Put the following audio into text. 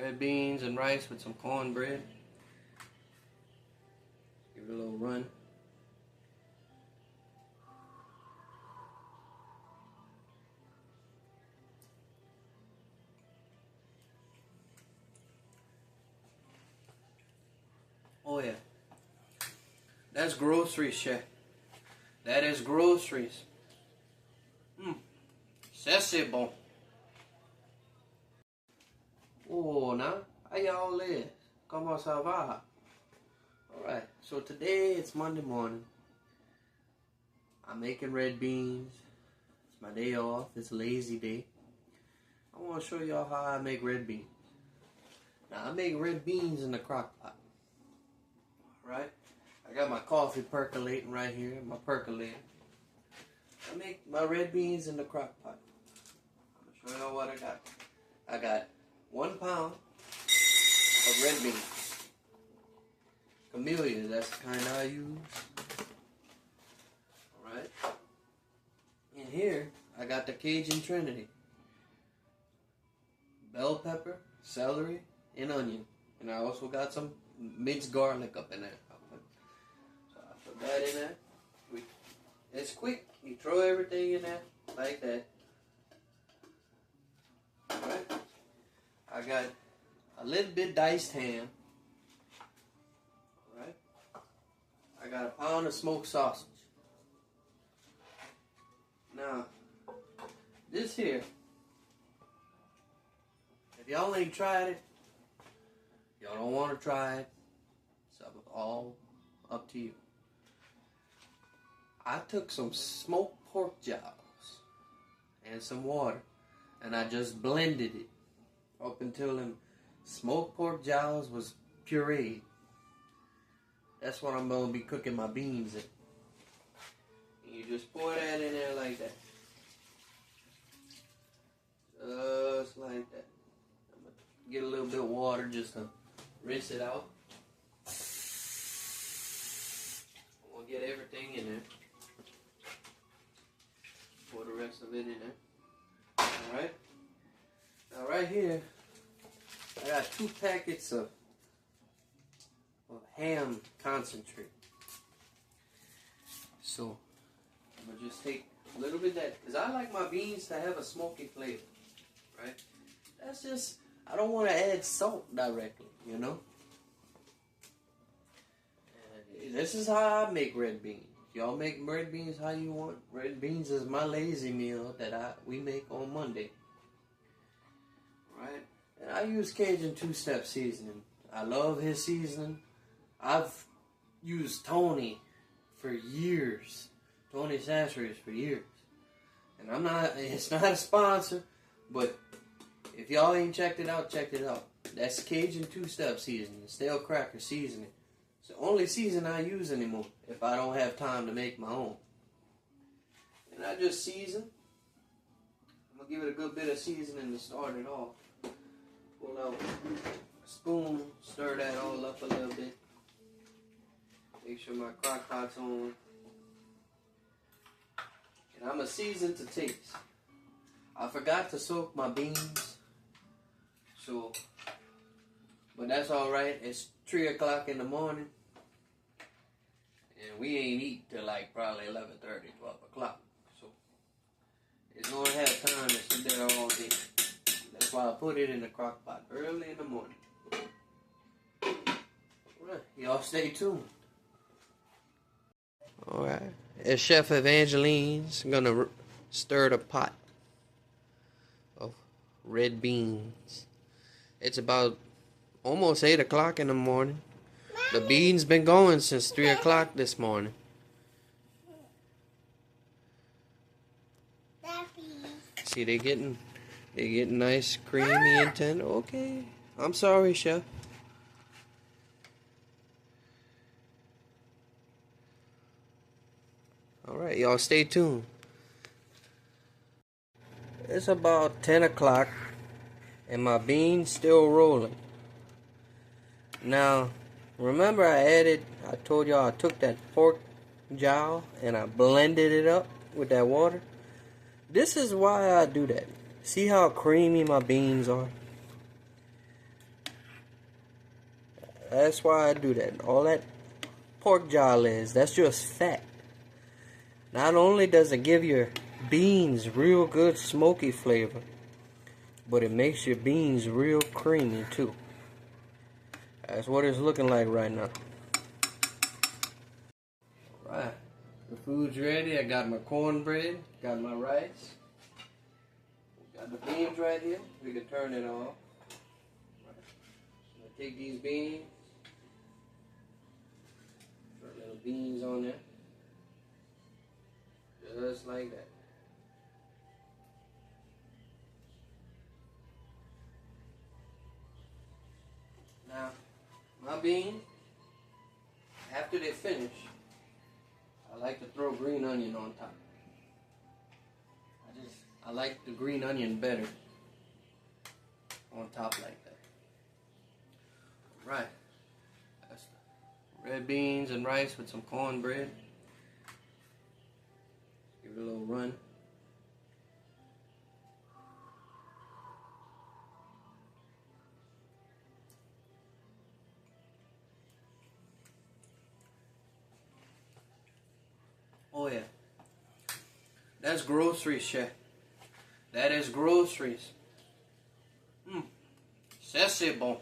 Red beans and rice with some cornbread. Give it a little run. Oh yeah. That's groceries, chef. That is groceries. Ça c'est bon. Oh, now, how y'all is? Comment ça va? Alright, so today it's Monday morning. I'm making red beans. It's my day off. It's a lazy day. I want to show y'all how I make red beans. Now, I make red beans in the crock pot. Alright? I got my coffee percolating right here, my percolator. I make my red beans in the crock pot. I'm going to show y'all what I got. I got 1 pound of red beans. Camellia, that's the kind I use. Alright. And here, I got the Cajun Trinity. Bell pepper, celery, and onion. And I also got some minced garlic up in there. So I put that in there. It's quick. You throw everything in there like that. Alright. I got a little bit diced ham. Alright. I got a pound of smoked sausage. Now, this here, if y'all ain't tried it, y'all don't want to try it, it's all up to you. I took some smoked pork jowls and some water, and I just blended it up until them smoked pork jowls was pureed. That's what I'm going to be cooking my beans in. And you just pour that in there like that. Just like that. I'm going to get a little bit of water just to rinse it out. I'm going to get everything in there. Pour the rest of it in there. Alright. Now right here, I got 2 packets of ham concentrate. So, I'm going to just take a little bit of that, because I like my beans to have a smoky flavor, right? That's just, I don't want to add salt directly, you know? And this is how I make red beans. Y'all make red beans how you want. Red beans is my lazy meal that we make on Monday. Right? And I use Cajun 2-step seasoning. I love his seasoning. I've used Tony for years. Tony Sasseries for years. And it's not a sponsor, but if y'all ain't checked it out, check it out. That's Cajun 2-step seasoning, stale cracker seasoning. It's the only season I use anymore if I don't have time to make my own. And I just season. I'm going to give it a good bit of seasoning to start it off. Pull out a spoon, stir that all up a little bit. Make sure my crock pot's on. And I'm going to season to taste. I forgot to soak my beans. But that's alright. It's 3 o'clock in the morning. And we ain't eat till like probably 11:30, 12 o'clock. So it's going to have time to sit there all day. That's why I put it in the crock pot early in the morning. Alright, y'all stay tuned. Alright, as Chef Evangeline's gonna stir the pot of red beans. It's about almost 8 o'clock in the morning. The beans been going since 3 o'clock this morning. See, they getting nice, creamy, and tender. Okay, I'm sorry, Chef. Alright, y'all stay tuned. It's about 10 o'clock, and my beans still rolling. Now, remember I told y'all I took that pork jowl and I blended it up with that water. This is why I do that. See how creamy my beans are? That's why I do that. All that pork jowl that's just fat. Not only does it give your beans real good smoky flavor, but it makes your beans real creamy too. That's what it's looking like right now. Right, the food's ready. I got my cornbread, got my rice, got the beans right here. We can turn it on. I'm gonna take these beans, put little beans on there, just like that. Now, my beans, after they finish, I like to throw green onion on top. I like the green onion better on top like that. Right. That's red beans and rice with some cornbread. Give it a little run. Oh yeah. That's groceries, chef. That is groceries. Ça c'est bon.